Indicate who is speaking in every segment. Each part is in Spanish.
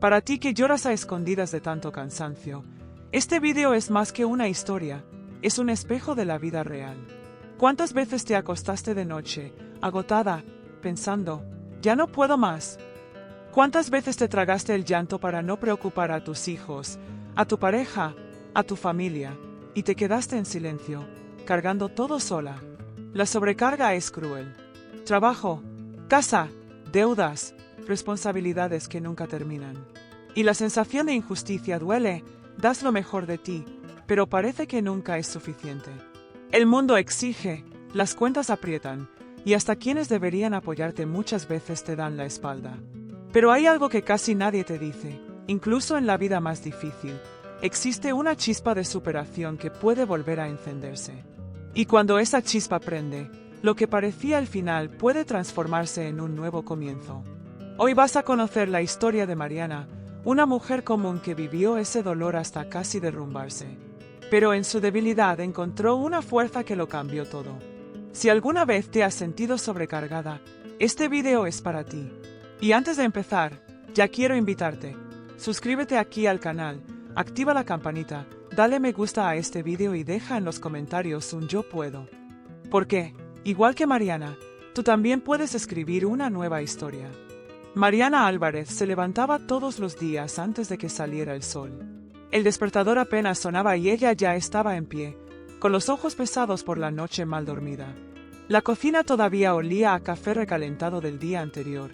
Speaker 1: Para ti que lloras a escondidas de tanto cansancio, este vídeo es más que una historia, es un espejo de la vida real. ¿Cuántas veces te acostaste de noche, agotada, pensando, ya no puedo más? ¿Cuántas veces te tragaste el llanto para no preocupar a tus hijos, a tu pareja, a tu familia, y te quedaste en silencio, cargando todo sola? La sobrecarga es cruel. Trabajo, casa, deudas, responsabilidades que nunca terminan. Y la sensación de injusticia duele, das lo mejor de ti, pero parece que nunca es suficiente. El mundo exige, las cuentas aprietan, y hasta quienes deberían apoyarte muchas veces te dan la espalda. Pero hay algo que casi nadie te dice, incluso en la vida más difícil, existe una chispa de superación que puede volver a encenderse. Y cuando esa chispa prende, lo que parecía el final puede transformarse en un nuevo comienzo. Hoy vas a conocer la historia de Mariana, una mujer común que vivió ese dolor hasta casi derrumbarse. Pero en su debilidad encontró una fuerza que lo cambió todo. Si alguna vez te has sentido sobrecargada, este video es para ti. Y antes de empezar, ya quiero invitarte. Suscríbete aquí al canal, activa la campanita, dale me gusta a este video y deja en los comentarios un yo puedo. Porque, igual que Mariana, tú también puedes escribir una nueva historia. Mariana Álvarez se levantaba todos los días antes de que saliera el sol. El despertador apenas sonaba y ella ya estaba en pie, con los ojos pesados por la noche mal dormida. La cocina todavía olía a café recalentado del día anterior,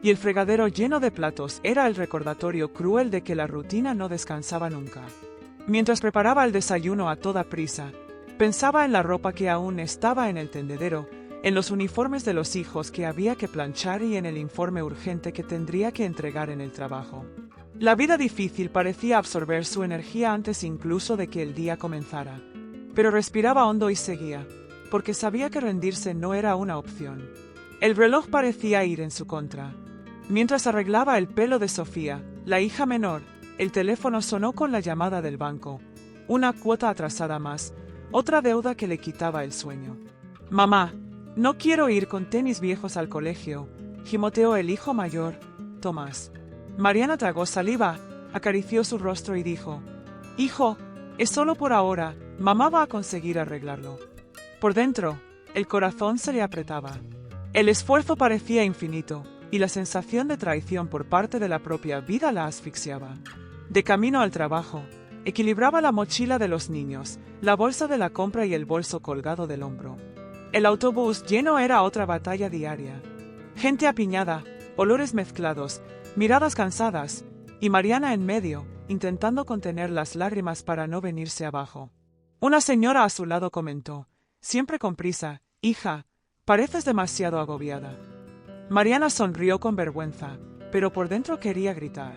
Speaker 1: y el fregadero lleno de platos era el recordatorio cruel de que la rutina no descansaba nunca. Mientras preparaba el desayuno a toda prisa, pensaba en la ropa que aún estaba en el tendedero, en los uniformes de los hijos que había que planchar y en el informe urgente que tendría que entregar en el trabajo. La vida difícil parecía absorber su energía antes incluso de que el día comenzara. Pero respiraba hondo y seguía, porque sabía que rendirse no era una opción. El reloj parecía ir en su contra. Mientras arreglaba el pelo de Sofía, la hija menor, el teléfono sonó con la llamada del banco. Una cuota atrasada más, otra deuda que le quitaba el sueño. «Mamá, no quiero ir con tenis viejos al colegio», gimoteó el hijo mayor, Tomás. Mariana tragó saliva, acarició su rostro y dijo, «Hijo, es solo por ahora, mamá va a conseguir arreglarlo». Por dentro, el corazón se le apretaba. El esfuerzo parecía infinito, y la sensación de traición por parte de la propia vida la asfixiaba. De camino al trabajo, equilibraba la mochila de los niños, la bolsa de la compra y el bolso colgado del hombro. El autobús lleno era otra batalla diaria. Gente apiñada, olores mezclados, miradas cansadas, y Mariana en medio, intentando contener las lágrimas para no venirse abajo. Una señora a su lado comentó, siempre con prisa, «Hija, pareces demasiado agobiada». Mariana sonrió con vergüenza, pero por dentro quería gritar.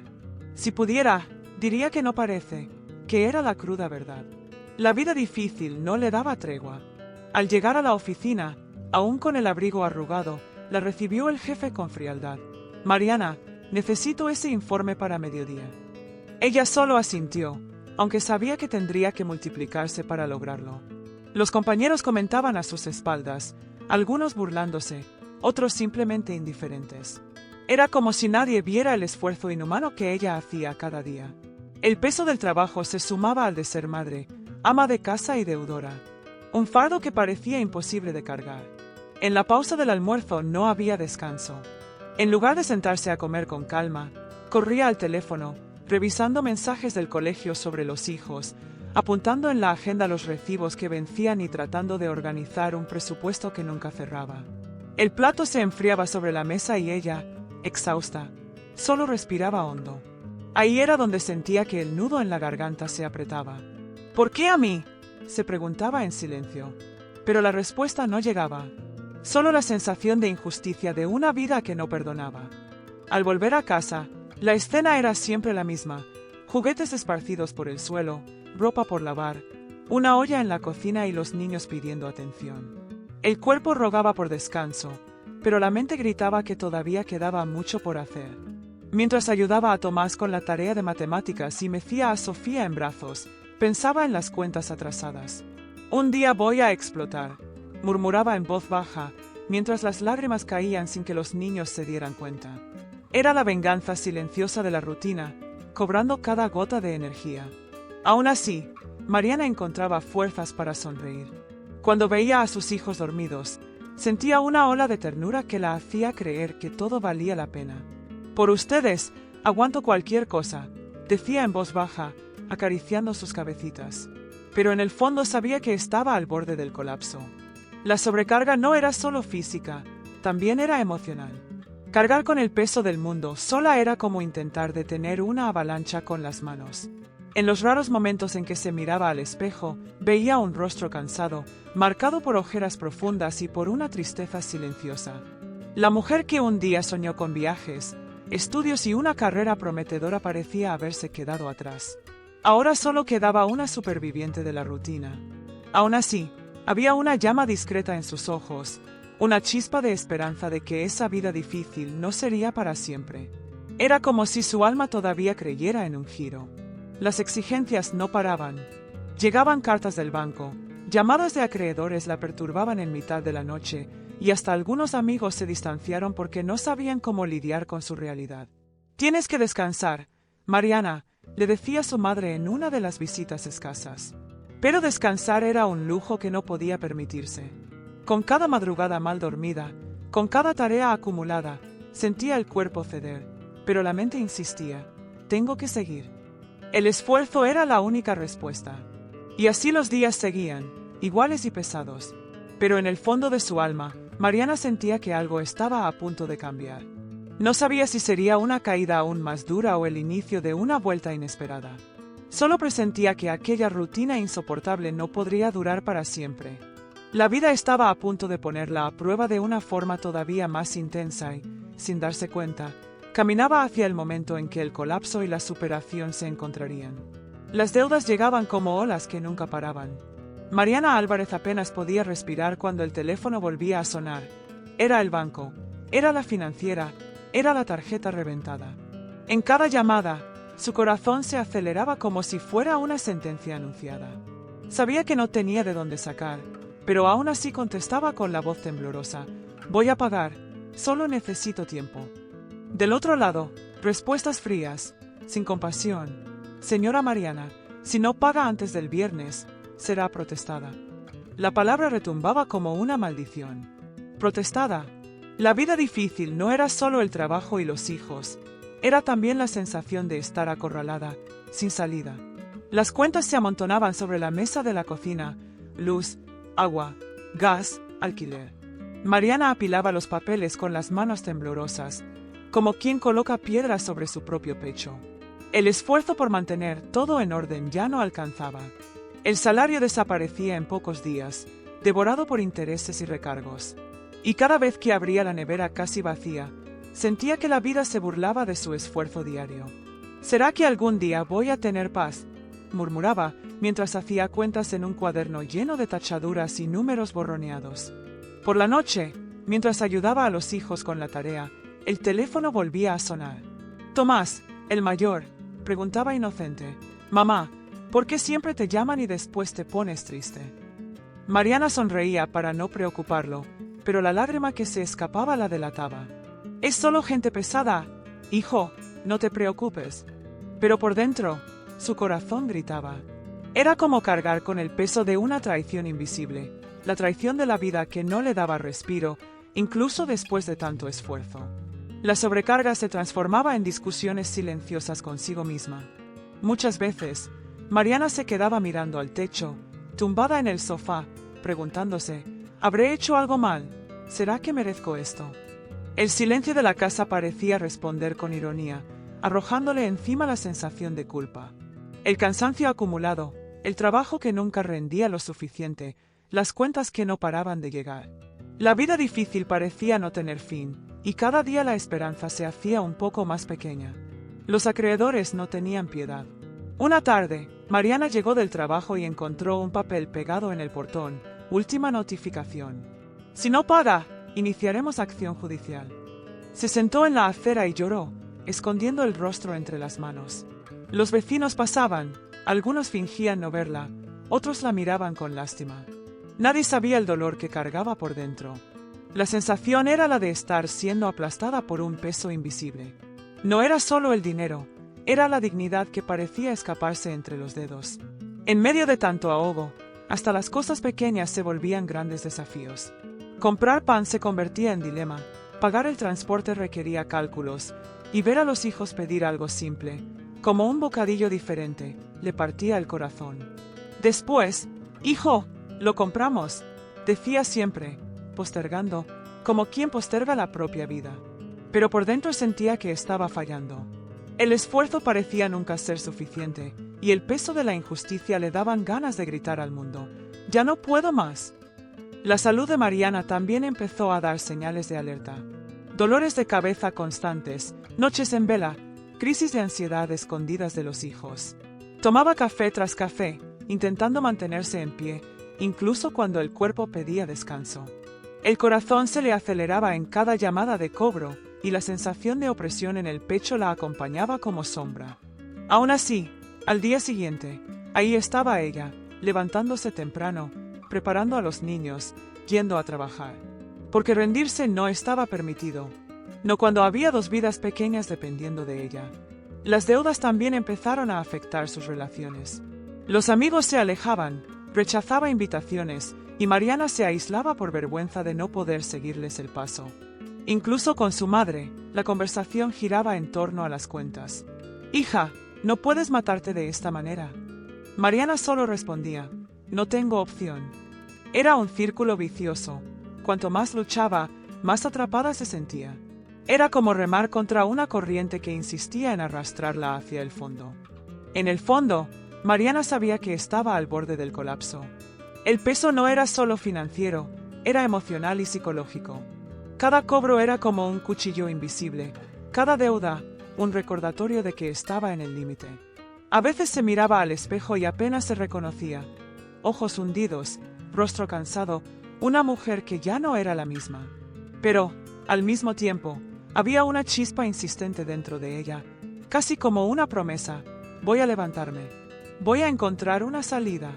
Speaker 1: Si pudiera, diría que no parece, que era la cruda verdad. La vida difícil no le daba tregua. Al llegar a la oficina, aún con el abrigo arrugado, la recibió el jefe con frialdad. «Mariana, necesito ese informe para mediodía». Ella solo asintió, aunque sabía que tendría que multiplicarse para lograrlo. Los compañeros comentaban a sus espaldas, algunos burlándose, otros simplemente indiferentes. Era como si nadie viera el esfuerzo inhumano que ella hacía cada día. El peso del trabajo se sumaba al de ser madre, ama de casa y deudora. Un fardo que parecía imposible de cargar. En la pausa del almuerzo no había descanso. En lugar de sentarse a comer con calma, corría al teléfono, revisando mensajes del colegio sobre los hijos, apuntando en la agenda los recibos que vencían y tratando de organizar un presupuesto que nunca cerraba. El plato se enfriaba sobre la mesa y ella, exhausta, solo respiraba hondo. Ahí era donde sentía que el nudo en la garganta se apretaba. «¿Por qué a mí?», se preguntaba en silencio. Pero la respuesta no llegaba. Solo la sensación de injusticia de una vida que no perdonaba. Al volver a casa, la escena era siempre la misma. Juguetes esparcidos por el suelo, ropa por lavar, una olla en la cocina y los niños pidiendo atención. El cuerpo rogaba por descanso, pero la mente gritaba que todavía quedaba mucho por hacer. Mientras ayudaba a Tomás con la tarea de matemáticas y mecía a Sofía en brazos, pensaba en las cuentas atrasadas. «Un día voy a explotar», murmuraba en voz baja, mientras las lágrimas caían sin que los niños se dieran cuenta. Era la venganza silenciosa de la rutina, cobrando cada gota de energía. Aún así, Mariana encontraba fuerzas para sonreír. Cuando veía a sus hijos dormidos, sentía una ola de ternura que la hacía creer que todo valía la pena. Por ustedes, aguanto cualquier cosa, decía en voz baja, acariciando sus cabecitas. Pero en el fondo sabía que estaba al borde del colapso. La sobrecarga no era solo física, también era emocional. Cargar con el peso del mundo sola era como intentar detener una avalancha con las manos. En los raros momentos en que se miraba al espejo, veía un rostro cansado, marcado por ojeras profundas y por una tristeza silenciosa. La mujer que un día soñó con viajes, estudios y una carrera prometedora parecía haberse quedado atrás. Ahora solo quedaba una superviviente de la rutina. Aún así, había una llama discreta en sus ojos, una chispa de esperanza de que esa vida difícil no sería para siempre. Era como si su alma todavía creyera en un giro. Las exigencias no paraban. Llegaban cartas del banco, llamadas de acreedores la perturbaban en mitad de la noche, y hasta algunos amigos se distanciaron porque no sabían cómo lidiar con su realidad. «Tienes que descansar, Mariana», le decía su madre en una de las visitas escasas. Pero descansar era un lujo que no podía permitirse. Con cada madrugada mal dormida, con cada tarea acumulada, sentía el cuerpo ceder, pero la mente insistía: «Tengo que seguir». El esfuerzo era la única respuesta. Y así los días seguían, iguales y pesados. Pero en el fondo de su alma, Mariana sentía que algo estaba a punto de cambiar. No sabía si sería una caída aún más dura o el inicio de una vuelta inesperada. Solo presentía que aquella rutina insoportable no podría durar para siempre. La vida estaba a punto de ponerla a prueba de una forma todavía más intensa y, sin darse cuenta, caminaba hacia el momento en que el colapso y la superación se encontrarían. Las deudas llegaban como olas que nunca paraban. Mariana Álvarez apenas podía respirar cuando el teléfono volvía a sonar. Era el banco, era la financiera, era la tarjeta reventada. En cada llamada, su corazón se aceleraba como si fuera una sentencia anunciada. Sabía que no tenía de dónde sacar, pero aún así contestaba con la voz temblorosa: «Voy a pagar, solo necesito tiempo». Del otro lado, respuestas frías, sin compasión: «Señora Mariana, si no paga antes del viernes, será protestada». La palabra retumbaba como una maldición. Protestada. La vida difícil no era solo el trabajo y los hijos, era también la sensación de estar acorralada, sin salida. Las cuentas se amontonaban sobre la mesa de la cocina: luz, agua, gas, alquiler. Mariana apilaba los papeles con las manos temblorosas, como quien coloca piedras sobre su propio pecho. El esfuerzo por mantener todo en orden ya no alcanzaba. El salario desaparecía en pocos días, devorado por intereses y recargos. Y cada vez que abría la nevera casi vacía, sentía que la vida se burlaba de su esfuerzo diario. «¿Será que algún día voy a tener paz?», murmuraba, mientras hacía cuentas en un cuaderno lleno de tachaduras y números borroneados. Por la noche, mientras ayudaba a los hijos con la tarea, el teléfono volvía a sonar. «Tomás, el mayor», preguntaba inocente: «Mamá, ¿por qué siempre te llaman y después te pones triste?». Mariana sonreía para no preocuparlo, pero la lágrima que se escapaba la delataba. «Es solo gente pesada, hijo, no te preocupes». Pero por dentro, su corazón gritaba. Era como cargar con el peso de una traición invisible, la traición de la vida que no le daba respiro, incluso después de tanto esfuerzo. La sobrecarga se transformaba en discusiones silenciosas consigo misma. Muchas veces, Mariana se quedaba mirando al techo, tumbada en el sofá, preguntándose: «¿Habré hecho algo mal? ¿Será que merezco esto?». El silencio de la casa parecía responder con ironía, arrojándole encima la sensación de culpa. El cansancio acumulado, el trabajo que nunca rendía lo suficiente, las cuentas que no paraban de llegar. La vida difícil parecía no tener fin, y cada día la esperanza se hacía un poco más pequeña. Los acreedores no tenían piedad. Una tarde, Mariana llegó del trabajo y encontró un papel pegado en el portón: «Última notificación. Si no paga, iniciaremos acción judicial». Se sentó en la acera y lloró, escondiendo el rostro entre las manos. Los vecinos pasaban, algunos fingían no verla, otros la miraban con lástima. Nadie sabía el dolor que cargaba por dentro. La sensación era la de estar siendo aplastada por un peso invisible. No era solo el dinero, era la dignidad que parecía escaparse entre los dedos. En medio de tanto ahogo, hasta las cosas pequeñas se volvían grandes desafíos. Comprar pan se convertía en dilema, pagar el transporte requería cálculos, y ver a los hijos pedir algo simple, como un bocadillo diferente, le partía el corazón. Después, «Hijo, lo compramos», decía siempre, postergando, como quien posterga la propia vida. Pero por dentro sentía que estaba fallando. El esfuerzo parecía nunca ser suficiente, y el peso de la injusticia le daban ganas de gritar al mundo, «¡Ya no puedo más!». La salud de Mariana también empezó a dar señales de alerta. Dolores de cabeza constantes, noches en vela, crisis de ansiedad escondidas de los hijos. Tomaba café tras café, intentando mantenerse en pie, incluso cuando el cuerpo pedía descanso. El corazón se le aceleraba en cada llamada de cobro, y la sensación de opresión en el pecho la acompañaba como sombra. Aún así, al día siguiente, ahí estaba ella, levantándose temprano, preparando a los niños, yendo a trabajar. Porque rendirse no estaba permitido. No cuando había dos vidas pequeñas dependiendo de ella. Las deudas también empezaron a afectar sus relaciones. Los amigos se alejaban, rechazaba invitaciones, y Mariana se aislaba por vergüenza de no poder seguirles el paso. Incluso con su madre, la conversación giraba en torno a las cuentas. «Hija, no puedes matarte de esta manera». Mariana solo respondía, «No tengo opción». Era un círculo vicioso. Cuanto más luchaba, más atrapada se sentía. Era como remar contra una corriente que insistía en arrastrarla hacia el fondo. En el fondo, Mariana sabía que estaba al borde del colapso. El peso no era solo financiero, era emocional y psicológico. Cada cobro era como un cuchillo invisible, cada deuda, un recordatorio de que estaba en el límite. A veces se miraba al espejo y apenas se reconocía. Ojos hundidos, rostro cansado, una mujer que ya no era la misma. Pero, al mismo tiempo, había una chispa insistente dentro de ella, casi como una promesa: voy a levantarme, voy a encontrar una salida.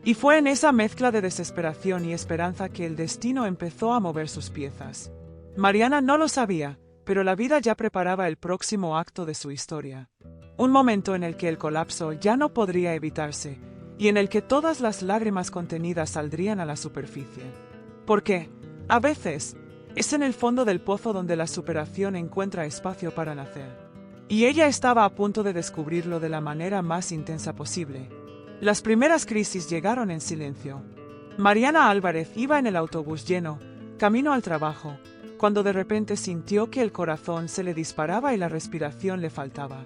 Speaker 1: Y fue en esa mezcla de desesperación y esperanza que el destino empezó a mover sus piezas. Mariana no lo sabía, pero la vida ya preparaba el próximo acto de su historia. Un momento en el que el colapso ya no podría evitarse, y en el que todas las lágrimas contenidas saldrían a la superficie. Porque, a veces, es en el fondo del pozo donde la superación encuentra espacio para nacer. Y ella estaba a punto de descubrirlo de la manera más intensa posible. Las primeras crisis llegaron en silencio. Mariana Álvarez iba en el autobús lleno, camino al trabajo, cuando de repente sintió que el corazón se le disparaba y la respiración le faltaba.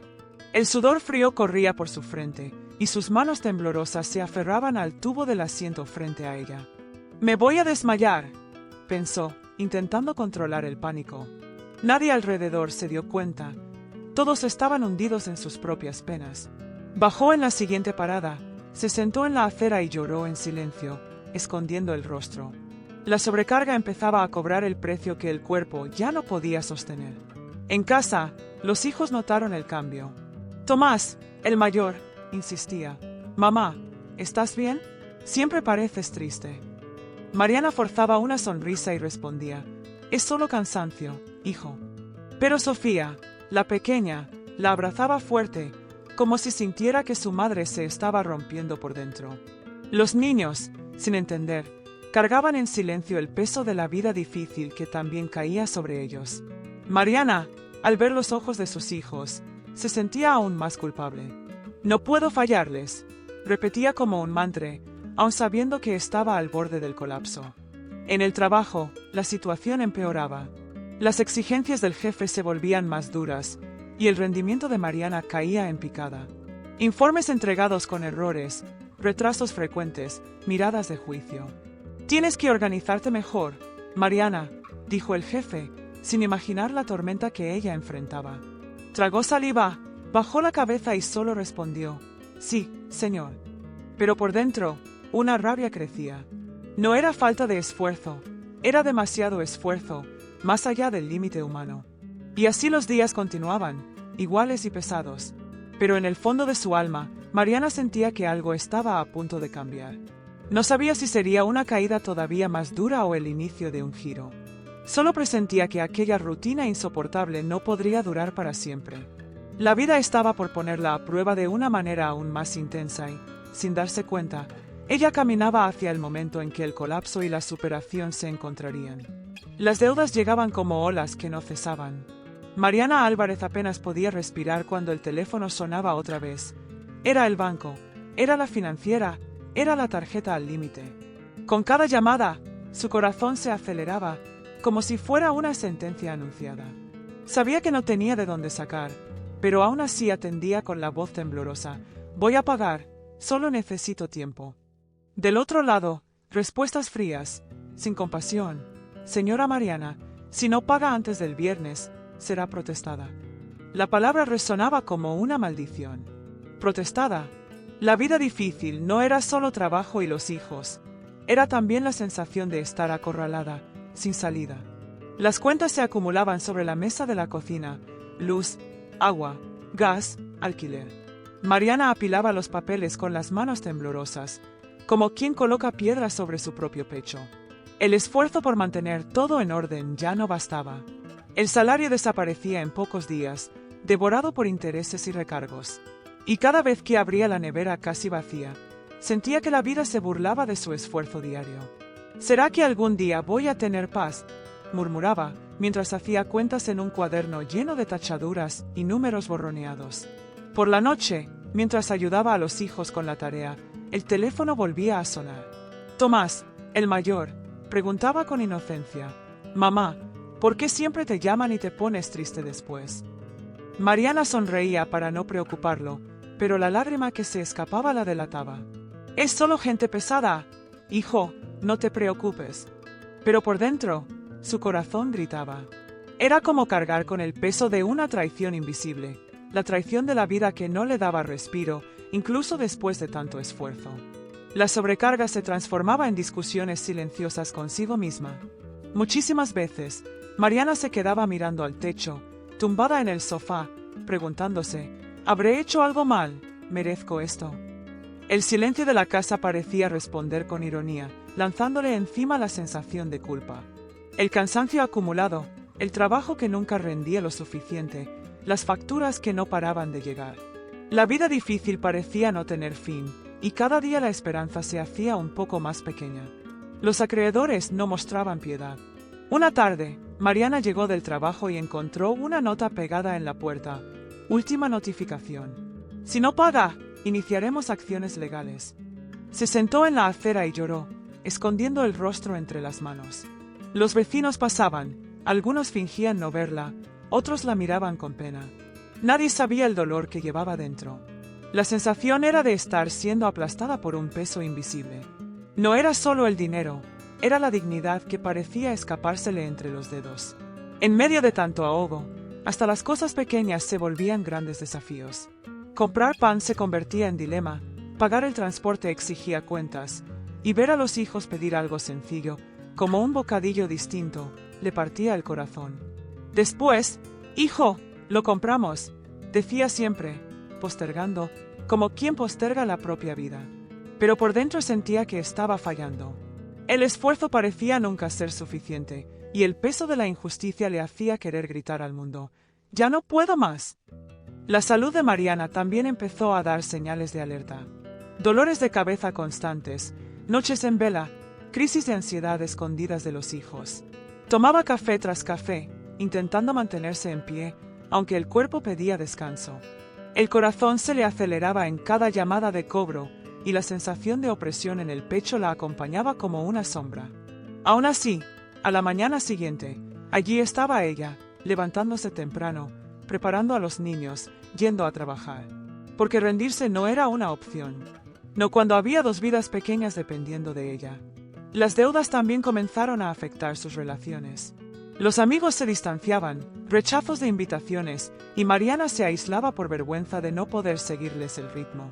Speaker 1: El sudor frío corría por su frente, y sus manos temblorosas se aferraban al tubo del asiento frente a ella. «Me voy a desmayar», pensó, intentando controlar el pánico. Nadie alrededor se dio cuenta. Todos estaban hundidos en sus propias penas. Bajó en la siguiente parada, se sentó en la acera y lloró en silencio, escondiendo el rostro. La sobrecarga empezaba a cobrar el precio que el cuerpo ya no podía sostener. En casa, los hijos notaron el cambio. «Tomás, el mayor», insistía. «Mamá, ¿estás bien? Siempre pareces triste». Mariana forzaba una sonrisa y respondía: «Es solo cansancio, hijo». Pero Sofía, la pequeña, la abrazaba fuerte, como si sintiera que su madre se estaba rompiendo por dentro. Los niños, sin entender, cargaban en silencio el peso de la vida difícil que también caía sobre ellos. Mariana, al ver los ojos de sus hijos, se sentía aún más culpable. «No puedo fallarles», repetía como un mantra, aun sabiendo que estaba al borde del colapso. En el trabajo, la situación empeoraba. Las exigencias del jefe se volvían más duras, y el rendimiento de Mariana caía en picada. Informes entregados con errores, retrasos frecuentes, miradas de juicio. «Tienes que organizarte mejor, Mariana», dijo el jefe, sin imaginar la tormenta que ella enfrentaba. Tragó saliva, bajó la cabeza y solo respondió: «Sí, señor». Pero por dentro, una rabia crecía. No era falta de esfuerzo, era demasiado esfuerzo, más allá del límite humano. Y así los días continuaban, iguales y pesados. Pero en el fondo de su alma, Mariana sentía que algo estaba a punto de cambiar. No sabía si sería una caída todavía más dura o el inicio de un giro. Solo presentía que aquella rutina insoportable no podría durar para siempre. La vida estaba por ponerla a prueba de una manera aún más intensa y, sin darse cuenta, ella caminaba hacia el momento en que el colapso y la superación se encontrarían. Las deudas llegaban como olas que no cesaban. Mariana Álvarez apenas podía respirar cuando el teléfono sonaba otra vez. Era el banco, era la financiera, era la tarjeta al límite. Con cada llamada, su corazón se aceleraba, como si fuera una sentencia anunciada. Sabía que no tenía de dónde sacar, pero aún así atendía con la voz temblorosa. Voy a pagar, solo necesito tiempo. Del otro lado, respuestas frías, sin compasión. Señora Mariana, si no paga antes del viernes, será protestada. La palabra resonaba como una maldición. Protestada. La vida difícil no era solo trabajo y los hijos, era también la sensación de estar acorralada, sin salida. Las cuentas se acumulaban sobre la mesa de la cocina: luz, agua, gas, alquiler. Mariana apilaba los papeles con las manos temblorosas, como quien coloca piedras sobre su propio pecho. El esfuerzo por mantener todo en orden ya no bastaba. El salario desaparecía en pocos días, devorado por intereses y recargos. Y cada vez que abría la nevera casi vacía, sentía que la vida se burlaba de su esfuerzo diario. ¿Será que algún día voy a tener paz?, murmuraba, mientras hacía cuentas en un cuaderno lleno de tachaduras y números borroneados. Por la noche, mientras ayudaba a los hijos con la tarea, el teléfono volvía a sonar. Tomás, el mayor, preguntaba con inocencia: «Mamá, ¿por qué siempre te llaman y te pones triste después?». Mariana sonreía para no preocuparlo, pero la lágrima que se escapaba la delataba. «Es solo gente pesada, hijo, no te preocupes». Pero por dentro, su corazón gritaba. Era como cargar con el peso de una traición invisible, la traición de la vida que no le daba respiro, incluso después de tanto esfuerzo. La sobrecarga se transformaba en discusiones silenciosas consigo misma. Muchísimas veces, Mariana se quedaba mirando al techo, tumbada en el sofá, preguntándose: ¿habré hecho algo mal? ¿Merezco esto? El silencio de la casa parecía responder con ironía, lanzándole encima la sensación de culpa. El cansancio acumulado, el trabajo que nunca rendía lo suficiente, las facturas que no paraban de llegar. La vida difícil parecía no tener fin, y cada día la esperanza se hacía un poco más pequeña. Los acreedores no mostraban piedad. Una tarde, Mariana llegó del trabajo y encontró una nota pegada en la puerta. Última notificación. Si no paga, iniciaremos acciones legales. Se sentó en la acera y lloró, escondiendo el rostro entre las manos. Los vecinos pasaban, algunos fingían no verla, otros la miraban con pena. Nadie sabía el dolor que llevaba dentro. La sensación era de estar siendo aplastada por un peso invisible. No era solo el dinero, era la dignidad que parecía escapársele entre los dedos. En medio de tanto ahogo, hasta las cosas pequeñas se volvían grandes desafíos. Comprar pan se convertía en dilema, pagar el transporte exigía cuentas, y ver a los hijos pedir algo sencillo, como un bocadillo distinto, le partía el corazón. Después: «Hijo, lo compramos», decía siempre, postergando, como quien posterga la propia vida. Pero por dentro sentía que estaba fallando. El esfuerzo parecía nunca ser suficiente, y el peso de la injusticia le hacía querer gritar al mundo: «¡Ya no puedo más!». La salud de Mariana también empezó a dar señales de alerta. Dolores de cabeza constantes, noches en vela, crisis de ansiedad escondidas de los hijos. Tomaba café tras café, intentando mantenerse en pie, aunque el cuerpo pedía descanso. El corazón se le aceleraba en cada llamada de cobro, y la sensación de opresión en el pecho la acompañaba como una sombra. Aún así, a la mañana siguiente, allí estaba ella, levantándose temprano, preparando a los niños, yendo a trabajar. Porque rendirse no era una opción. No cuando había dos vidas pequeñas dependiendo de ella. Las deudas también comenzaron a afectar sus relaciones. Los amigos se distanciaban, rechazos de invitaciones, y Mariana se aislaba por vergüenza de no poder seguirles el ritmo.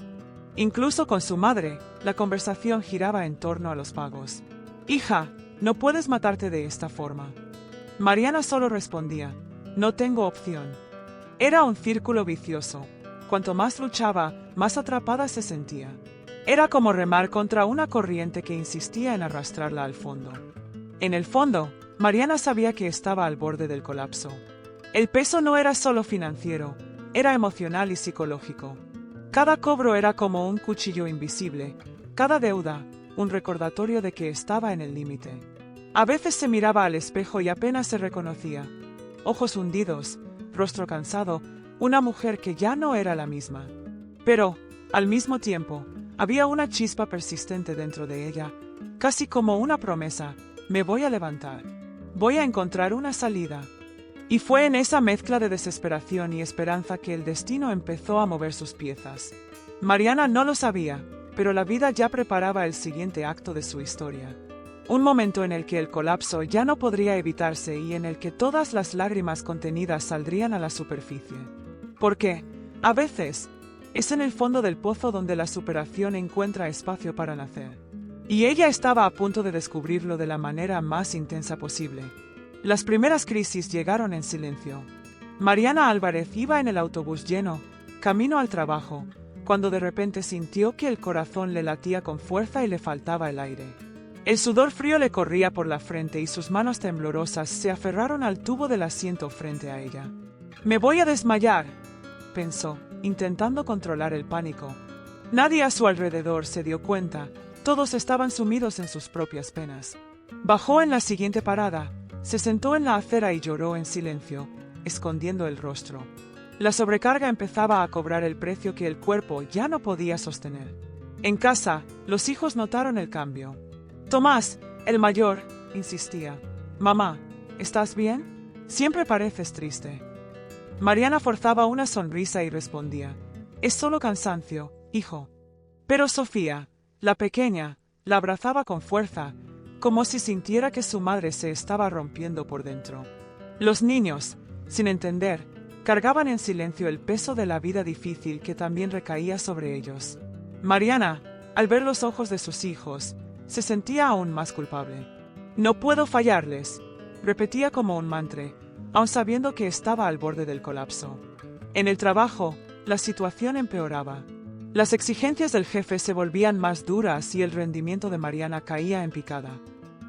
Speaker 1: Incluso con su madre, la conversación giraba en torno a los pagos. «Hija, no puedes matarte de esta forma». Mariana solo respondía: «No tengo opción». Era un círculo vicioso. Cuanto más luchaba, más atrapada se sentía. Era como remar contra una corriente que insistía en arrastrarla al fondo. En el fondo, Mariana sabía que estaba al borde del colapso. El peso no era solo financiero, era emocional y psicológico. Cada cobro era como un cuchillo invisible, cada deuda, un recordatorio de que estaba en el límite. A veces se miraba al espejo y apenas se reconocía. Ojos hundidos, rostro cansado, una mujer que ya no era la misma. Pero, al mismo tiempo, había una chispa persistente dentro de ella, casi como una promesa: me voy a levantar. Voy a encontrar una salida. Y fue en esa mezcla de desesperación y esperanza que el destino empezó a mover sus piezas. Mariana no lo sabía, pero la vida ya preparaba el siguiente acto de su historia. Un momento en el que el colapso ya no podría evitarse y en el que todas las lágrimas contenidas saldrían a la superficie. Porque, a veces, es en el fondo del pozo donde la superación encuentra espacio para nacer. Y ella estaba a punto de descubrirlo de la manera más intensa posible. Las primeras crisis llegaron en silencio. Mariana Álvarez iba en el autobús lleno, camino al trabajo, cuando de repente sintió que el corazón le latía con fuerza y le faltaba el aire. El sudor frío le corría por la frente y sus manos temblorosas se aferraron al tubo del asiento frente a ella. «Me voy a desmayar», pensó, intentando controlar el pánico. Nadie a su alrededor se dio cuenta, todos estaban sumidos en sus propias penas. Bajó en la siguiente parada, se sentó en la acera y lloró en silencio, escondiendo el rostro. La sobrecarga empezaba a cobrar el precio que el cuerpo ya no podía sostener. En casa, los hijos notaron el cambio. Tomás, el mayor, insistía: «Mamá, ¿estás bien? Siempre pareces triste». Mariana forzaba una sonrisa y respondía: «Es solo cansancio, hijo». Pero Sofía, la pequeña, la abrazaba con fuerza, como si sintiera que su madre se estaba rompiendo por dentro. Los niños, sin entender, cargaban en silencio el peso de la vida difícil que también recaía sobre ellos. Mariana, al ver los ojos de sus hijos, se sentía aún más culpable. «No puedo fallarles», repetía como un mantra, aun sabiendo que estaba al borde del colapso. En el trabajo, la situación empeoraba. Las exigencias del jefe se volvían más duras y el rendimiento de Mariana caía en picada.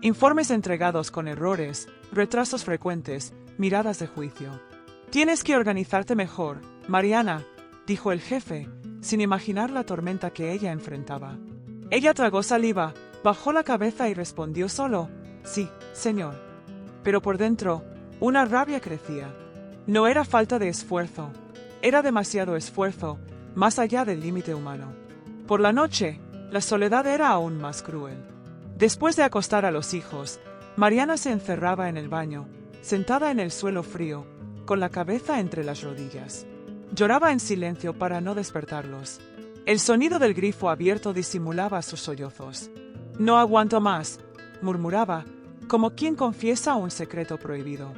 Speaker 1: Informes entregados con errores, retrasos frecuentes, miradas de juicio. «Tienes que organizarte mejor, Mariana», dijo el jefe, sin imaginar la tormenta que ella enfrentaba. Ella tragó saliva, bajó la cabeza y respondió solo: «Sí, señor». Pero por dentro, una rabia crecía. No era falta de esfuerzo, era demasiado esfuerzo, más allá del límite humano. Por la noche, la soledad era aún más cruel. Después de acostar a los hijos, Mariana se encerraba en el baño, sentada en el suelo frío, con la cabeza entre las rodillas. Lloraba en silencio para no despertarlos. El sonido del grifo abierto disimulaba sus sollozos. «No aguanto más», murmuraba, como quien confiesa un secreto prohibido.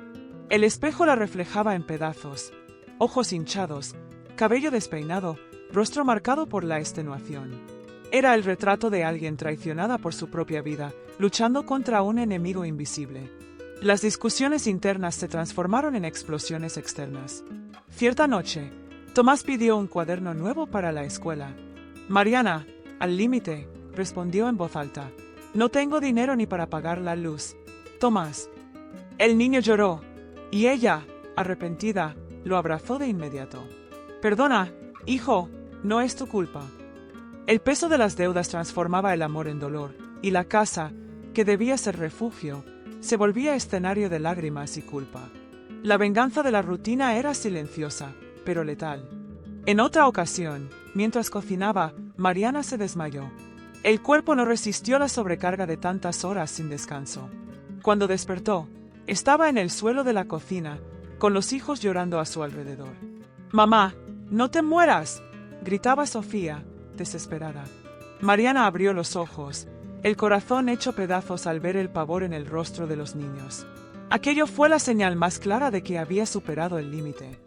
Speaker 1: El espejo la reflejaba en pedazos, ojos hinchados, cabello despeinado, rostro marcado por la extenuación. Era el retrato de alguien traicionada por su propia vida, luchando contra un enemigo invisible. Las discusiones internas se transformaron en explosiones externas. Cierta noche, Tomás pidió un cuaderno nuevo para la escuela. Mariana, al límite, respondió en voz alta: «No tengo dinero ni para pagar la luz, Tomás». El niño lloró, y ella, arrepentida, lo abrazó de inmediato. «Perdona, hijo, no es tu culpa». El peso de las deudas transformaba el amor en dolor, y la casa, que debía ser refugio, se volvía escenario de lágrimas y culpa. La venganza de la rutina era silenciosa, pero letal. En otra ocasión, mientras cocinaba, Mariana se desmayó. El cuerpo no resistió la sobrecarga de tantas horas sin descanso. Cuando despertó, estaba en el suelo de la cocina, con los hijos llorando a su alrededor. «Mamá, no te mueras», gritaba Sofía, desesperada. Mariana abrió los ojos, el corazón hecho pedazos al ver el pavor en el rostro de los niños. Aquello fue la señal más clara de que había superado el límite.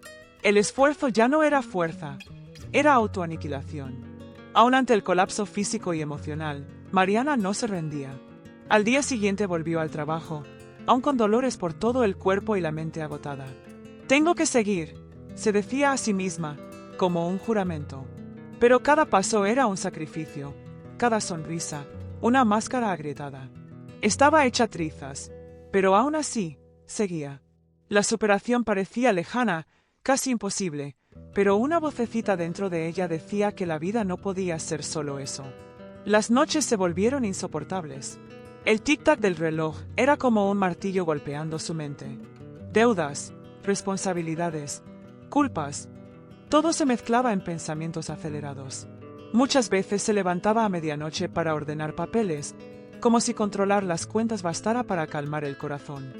Speaker 1: El esfuerzo ya no era fuerza, era autoaniquilación. Aun ante el colapso físico y emocional, Mariana no se rendía. Al día siguiente volvió al trabajo, aun con dolores por todo el cuerpo y la mente agotada. «Tengo que seguir», se decía a sí misma, como un juramento. Pero cada paso era un sacrificio, cada sonrisa, una máscara agrietada. Estaba hecha trizas, Pero aún así, seguía. La superación parecía lejana, casi imposible, pero una vocecita dentro de ella decía que la vida no podía ser solo eso. Las noches se volvieron insoportables. El tic-tac del reloj era como un martillo golpeando su mente. Deudas, responsabilidades, culpas. Todo se mezclaba en pensamientos acelerados. Muchas veces se levantaba a medianoche para ordenar papeles, como si controlar las cuentas bastara para calmar el corazón.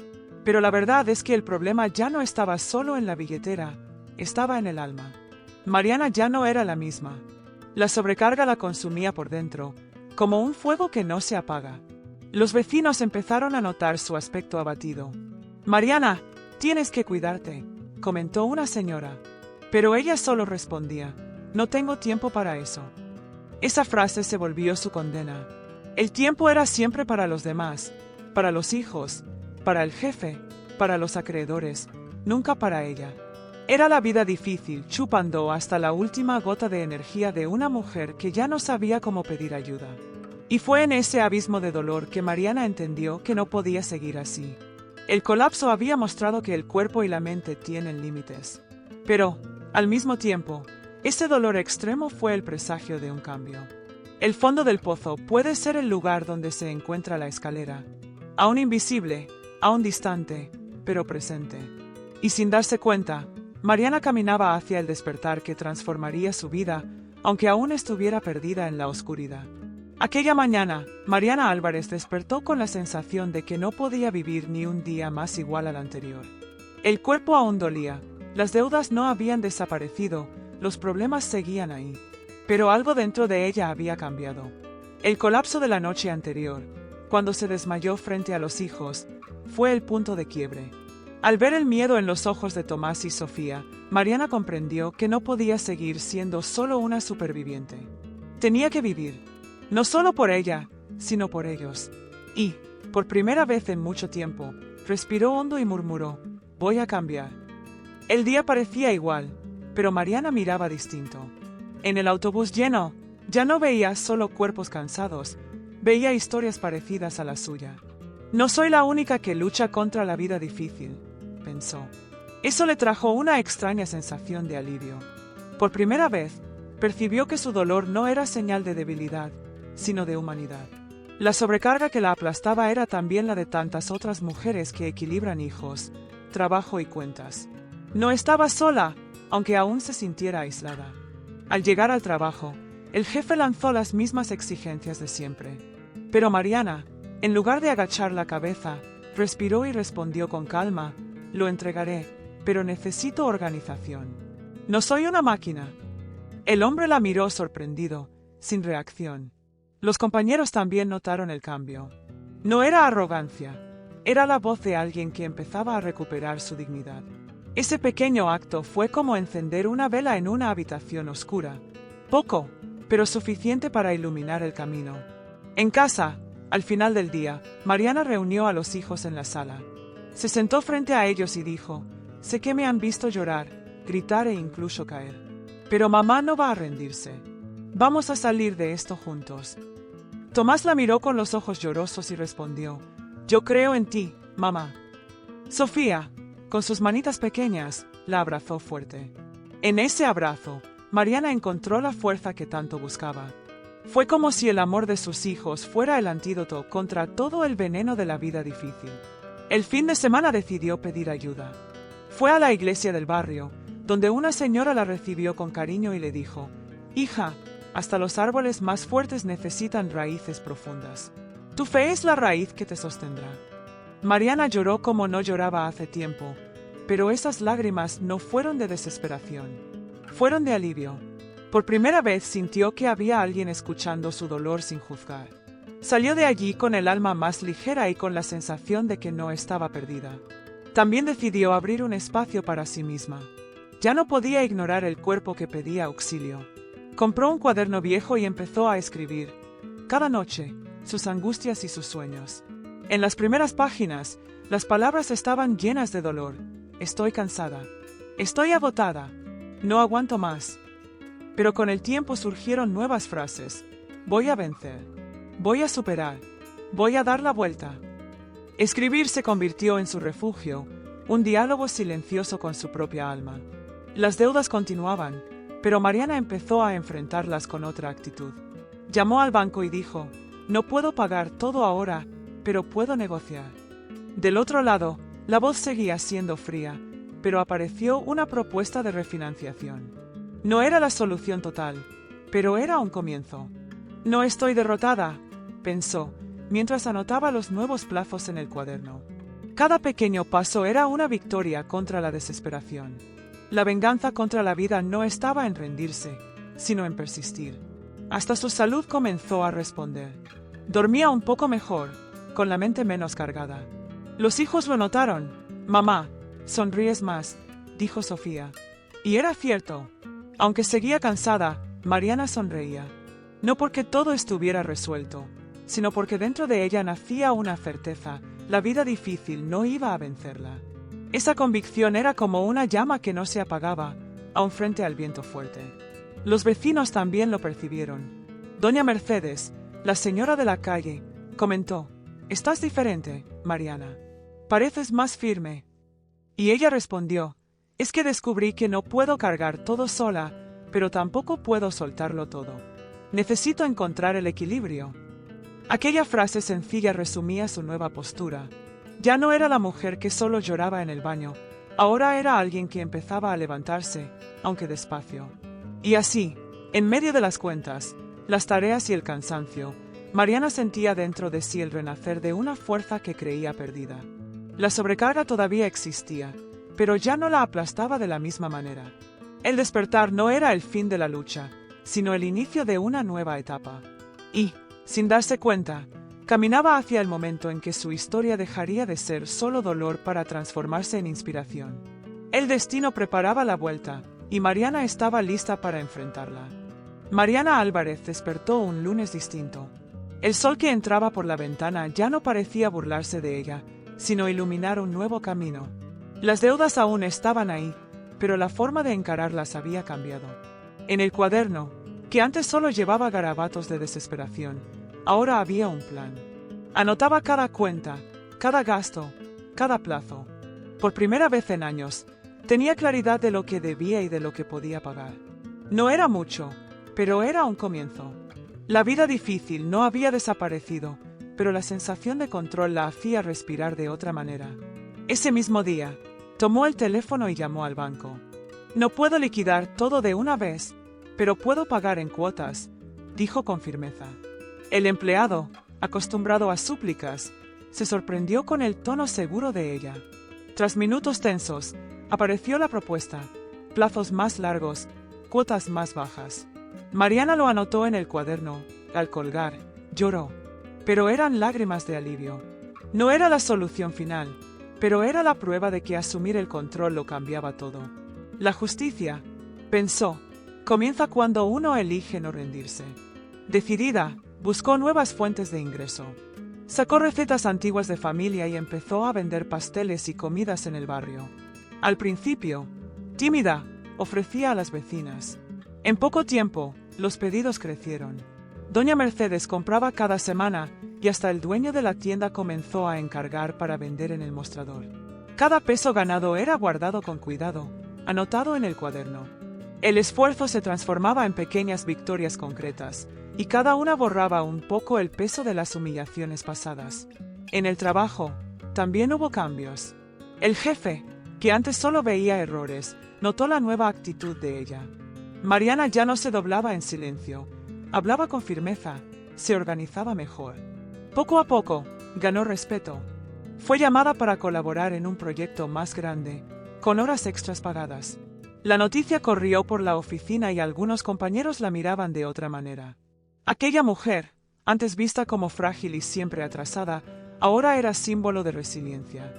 Speaker 1: Pero la verdad es que el problema ya no estaba solo en la billetera, estaba en el alma. Mariana ya no era la misma. La sobrecarga la consumía por dentro, como un fuego que no se apaga. Los vecinos empezaron a notar su aspecto abatido. «Mariana, tienes que cuidarte», comentó una señora. Pero ella solo respondía, «No tengo tiempo para eso». Esa frase se volvió su condena. El tiempo era siempre para los demás, para los hijos, para el jefe, para los acreedores, nunca para ella. Era la vida difícil, chupando hasta la última gota de energía de una mujer que ya no sabía cómo pedir ayuda. Y fue en ese abismo de dolor que Mariana entendió que no podía seguir así. El colapso había mostrado que el cuerpo y la mente tienen límites. Pero, al mismo tiempo, ese dolor extremo fue el presagio de un cambio. El fondo del pozo puede ser el lugar donde se encuentra la escalera, aún invisible, aún distante, pero presente. Y sin darse cuenta, Mariana caminaba hacia el despertar que transformaría su vida, aunque aún estuviera perdida en la oscuridad. Aquella mañana, Mariana Álvarez despertó con la sensación de que no podía vivir ni un día más igual al anterior. El cuerpo aún dolía, las deudas no habían desaparecido, los problemas seguían ahí. Pero algo dentro de ella había cambiado. El colapso de la noche anterior, cuando se desmayó frente a los hijos, fue el punto de quiebre. Al ver el miedo en los ojos de Tomás y Sofía, Mariana comprendió que no podía seguir siendo solo una superviviente. Tenía que vivir, no solo por ella, sino por ellos. Y, por primera vez en mucho tiempo, respiró hondo y murmuró, «Voy a cambiar». El día parecía igual, pero Mariana miraba distinto. En el autobús lleno, ya no veía solo cuerpos cansados, veía historias parecidas a la suya. «No soy la única que lucha contra la vida difícil», pensó. Eso le trajo una extraña sensación de alivio. Por primera vez, percibió que su dolor no era señal de debilidad, sino de humanidad. La sobrecarga que la aplastaba era también la de tantas otras mujeres que equilibran hijos, trabajo y cuentas. No estaba sola, aunque aún se sintiera aislada. Al llegar al trabajo, el jefe lanzó las mismas exigencias de siempre. Pero Mariana, en lugar de agachar la cabeza, respiró y respondió con calma, «Lo entregaré, pero necesito organización. No soy una máquina». El hombre la miró sorprendido, sin reacción. Los compañeros también notaron el cambio. No era arrogancia, era la voz de alguien que empezaba a recuperar su dignidad. Ese pequeño acto fue como encender una vela en una habitación oscura. Poco, pero suficiente para iluminar el camino. En casa, al final del día, Mariana reunió a los hijos en la sala. Se sentó frente a ellos y dijo, «Sé que me han visto llorar, gritar e incluso caer. Pero mamá no va a rendirse. Vamos a salir de esto juntos». Tomás la miró con los ojos llorosos y respondió, «Yo creo en ti, mamá». Sofía, con sus manitas pequeñas, la abrazó fuerte. En ese abrazo, Mariana encontró la fuerza que tanto buscaba. Fue como si el amor de sus hijos fuera el antídoto contra todo el veneno de la vida difícil. El fin de semana decidió pedir ayuda. Fue a la iglesia del barrio, donde una señora la recibió con cariño y le dijo, «Hija, hasta los árboles más fuertes necesitan raíces profundas. Tu fe es la raíz que te sostendrá». Mariana lloró como no lloraba hace tiempo, pero esas lágrimas no fueron de desesperación. Fueron de alivio. Por primera vez sintió que había alguien escuchando su dolor sin juzgar. Salió de allí con el alma más ligera y con la sensación de que no estaba perdida. También decidió abrir un espacio para sí misma. Ya no podía ignorar el cuerpo que pedía auxilio. Compró un cuaderno viejo y empezó a escribir, cada noche, sus angustias y sus sueños. En las primeras páginas, las palabras estaban llenas de dolor. Estoy cansada. Estoy agotada. No aguanto más. Pero con el tiempo surgieron nuevas frases. Voy a vencer. Voy a superar. Voy a dar la vuelta. Escribir se convirtió en su refugio, un diálogo silencioso con su propia alma. Las deudas continuaban, pero Mariana empezó a enfrentarlas con otra actitud. Llamó al banco y dijo: «No puedo pagar todo ahora, pero puedo negociar». Del otro lado, la voz seguía siendo fría, pero apareció una propuesta de refinanciación. No era la solución total, pero era un comienzo. «No estoy derrotada», pensó, mientras anotaba los nuevos plazos en el cuaderno. Cada pequeño paso era una victoria contra la desesperación. La venganza contra la vida no estaba en rendirse, sino en persistir. Hasta su salud comenzó a responder. Dormía un poco mejor, con la mente menos cargada. Los hijos lo notaron. «Mamá, sonríes más», dijo Sofía. Y era cierto. Aunque seguía cansada, Mariana sonreía. No porque todo estuviera resuelto, sino porque dentro de ella nacía una certeza: la vida difícil no iba a vencerla. Esa convicción era como una llama que no se apagaba, aun frente al viento fuerte. Los vecinos también lo percibieron. Doña Mercedes, la señora de la calle, comentó: «Estás diferente, Mariana. Pareces más firme». Y ella respondió: «Es que descubrí que no puedo cargar todo sola, pero tampoco puedo soltarlo todo. Necesito encontrar el equilibrio». Aquella frase sencilla resumía su nueva postura. Ya no era la mujer que solo lloraba en el baño, ahora era alguien que empezaba a levantarse, aunque despacio. Y así, en medio de las cuentas, las tareas y el cansancio, Mariana sentía dentro de sí el renacer de una fuerza que creía perdida. La sobrecarga todavía existía, pero ya no la aplastaba de la misma manera. El despertar no era el fin de la lucha, sino el inicio de una nueva etapa. Y, sin darse cuenta, caminaba hacia el momento en que su historia dejaría de ser solo dolor para transformarse en inspiración. El destino preparaba la vuelta, y Mariana estaba lista para enfrentarla. Mariana Álvarez despertó un lunes distinto. El sol que entraba por la ventana ya no parecía burlarse de ella, sino iluminar un nuevo camino. Las deudas aún estaban ahí, pero la forma de encararlas había cambiado. En el cuaderno, que antes solo llevaba garabatos de desesperación, ahora había un plan. Anotaba cada cuenta, cada gasto, cada plazo. Por primera vez en años, tenía claridad de lo que debía y de lo que podía pagar. No era mucho, pero era un comienzo. La vida difícil no había desaparecido, pero la sensación de control la hacía respirar de otra manera. Ese mismo día, tomó el teléfono y llamó al banco. «No puedo liquidar todo de una vez, pero puedo pagar en cuotas», dijo con firmeza. El empleado, acostumbrado a súplicas, se sorprendió con el tono seguro de ella. Tras minutos tensos, apareció la propuesta: plazos más largos, cuotas más bajas. Mariana lo anotó en el cuaderno. Al colgar, lloró. Pero eran lágrimas de alivio. No era la solución final, pero era la prueba de que asumir el control lo cambiaba todo. La justicia, pensó, comienza cuando uno elige no rendirse. Decidida, buscó nuevas fuentes de ingreso. Sacó recetas antiguas de familia y empezó a vender pasteles y comidas en el barrio. Al principio, tímida, ofrecía a las vecinas. En poco tiempo, los pedidos crecieron. Doña Mercedes compraba cada semana y hasta el dueño de la tienda comenzó a encargar para vender en el mostrador. Cada peso ganado era guardado con cuidado, anotado en el cuaderno. El esfuerzo se transformaba en pequeñas victorias concretas, y cada una borraba un poco el peso de las humillaciones pasadas. En el trabajo, también hubo cambios. El jefe, que antes solo veía errores, notó la nueva actitud de ella. Mariana ya no se doblaba en silencio, hablaba con firmeza, se organizaba mejor. Poco a poco, ganó respeto. Fue llamada para colaborar en un proyecto más grande, con horas extras pagadas. La noticia corrió por la oficina y algunos compañeros la miraban de otra manera. Aquella mujer, antes vista como frágil y siempre atrasada, ahora era símbolo de resiliencia.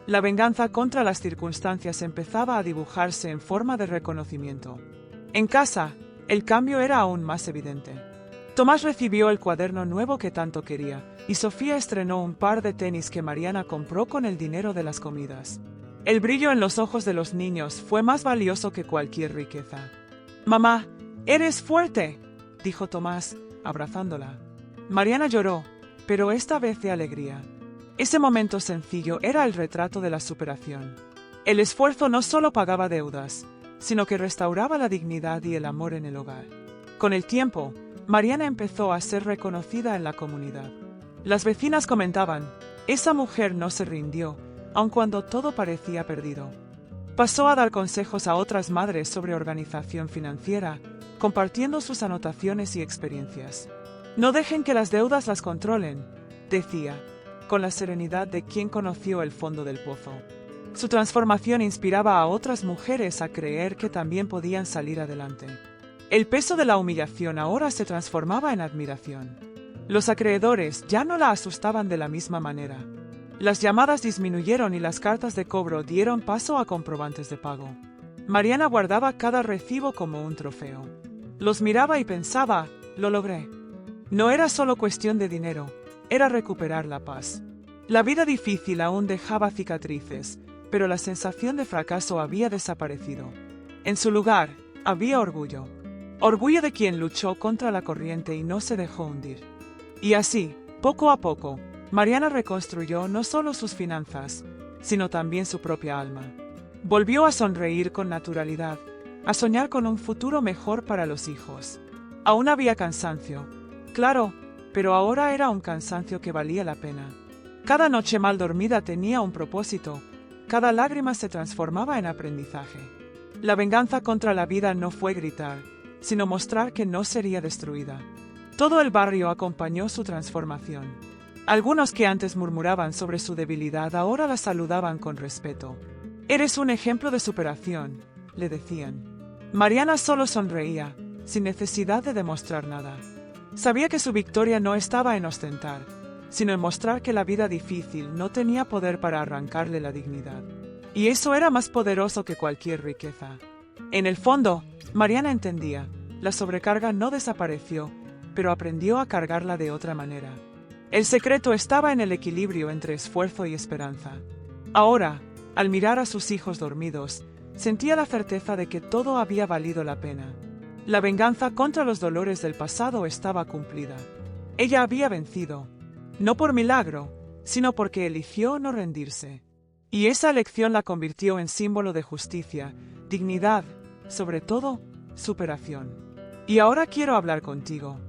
Speaker 1: La venganza contra las circunstancias empezaba a dibujarse en forma de reconocimiento. En casa, el cambio era aún más evidente. Tomás recibió el cuaderno nuevo que tanto quería, y Sofía estrenó un par de tenis que Mariana compró con el dinero de las comidas. El brillo en los ojos de los niños fue más valioso que cualquier riqueza. «Mamá, eres fuerte», dijo Tomás, abrazándola. Mariana lloró, pero esta vez de alegría. Ese momento sencillo era el retrato de la superación. El esfuerzo no solo pagaba deudas, sino que restauraba la dignidad y el amor en el hogar. Con el tiempo, Mariana empezó a ser reconocida en la comunidad. Las vecinas comentaban, esa mujer no se rindió, aun cuando todo parecía perdido. Pasó a dar consejos a otras madres sobre organización financiera, compartiendo sus anotaciones y experiencias. No dejen que las deudas las controlen, decía, con la serenidad de quien conoció el fondo del pozo. Su transformación inspiraba a otras mujeres a creer que también podían salir adelante. El peso de la humillación ahora se transformaba en admiración. Los acreedores ya no la asustaban de la misma manera. Las llamadas disminuyeron y las cartas de cobro dieron paso a comprobantes de pago. Mariana guardaba cada recibo como un trofeo. Los miraba y pensaba, lo logré. No era solo cuestión de dinero, era recuperar la paz. La vida difícil aún dejaba cicatrices, pero la sensación de fracaso había desaparecido. En su lugar, había orgullo. Orgullo de quien luchó contra la corriente y no se dejó hundir. Y así, poco a poco, Mariana reconstruyó no solo sus finanzas, sino también su propia alma. Volvió a sonreír con naturalidad, a soñar con un futuro mejor para los hijos. Aún había cansancio, claro, pero ahora era un cansancio que valía la pena. Cada noche mal dormida tenía un propósito, cada lágrima se transformaba en aprendizaje. La venganza contra la vida no fue gritar, sino mostrar que no sería destruida. Todo el barrio acompañó su transformación. Algunos que antes murmuraban sobre su debilidad ahora la saludaban con respeto. «Eres un ejemplo de superación», le decían. Mariana solo sonreía, sin necesidad de demostrar nada. Sabía que su victoria no estaba en ostentar, sino en mostrar que la vida difícil no tenía poder para arrancarle la dignidad. Y eso era más poderoso que cualquier riqueza. En el fondo, Mariana entendía, la sobrecarga no desapareció, pero aprendió a cargarla de otra manera. El secreto estaba en el equilibrio entre esfuerzo y esperanza. Ahora, al mirar a sus hijos dormidos, sentía la certeza de que todo había valido la pena. La venganza contra los dolores del pasado estaba cumplida. Ella había vencido, no por milagro, sino porque eligió no rendirse. Y esa elección la convirtió en símbolo de justicia, dignidad, sobre todo, superación. Y ahora quiero hablar contigo.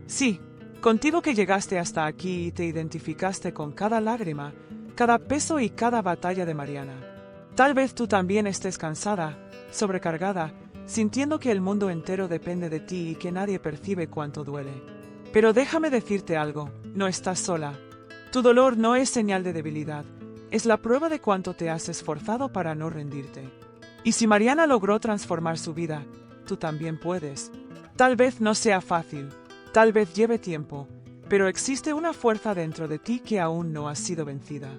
Speaker 1: Sí, contigo que llegaste hasta aquí y te identificaste con cada lágrima, cada peso y cada batalla de Mariana. Tal vez tú también estés cansada, sobrecargada, sintiendo que el mundo entero depende de ti y que nadie percibe cuánto duele. Pero déjame decirte algo, no estás sola. Tu dolor no es señal de debilidad, es la prueba de cuánto te has esforzado para no rendirte. Y si Mariana logró transformar su vida, tú también puedes. Tal vez no sea fácil, tal vez lleve tiempo, pero existe una fuerza dentro de ti que aún no ha sido vencida.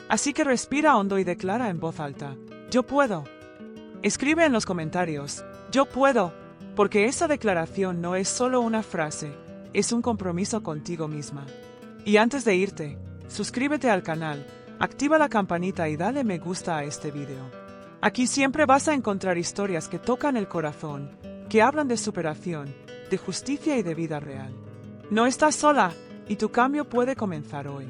Speaker 1: Así que respira hondo y declara en voz alta, «Yo puedo». Escribe en los comentarios, «Yo puedo», porque esa declaración no es solo una frase, es un compromiso contigo misma. Y antes de irte, suscríbete al canal, activa la campanita y dale me gusta a este video. Aquí siempre vas a encontrar historias que tocan el corazón, que hablan de superación, de justicia y de vida real. No estás sola, y tu cambio puede comenzar hoy.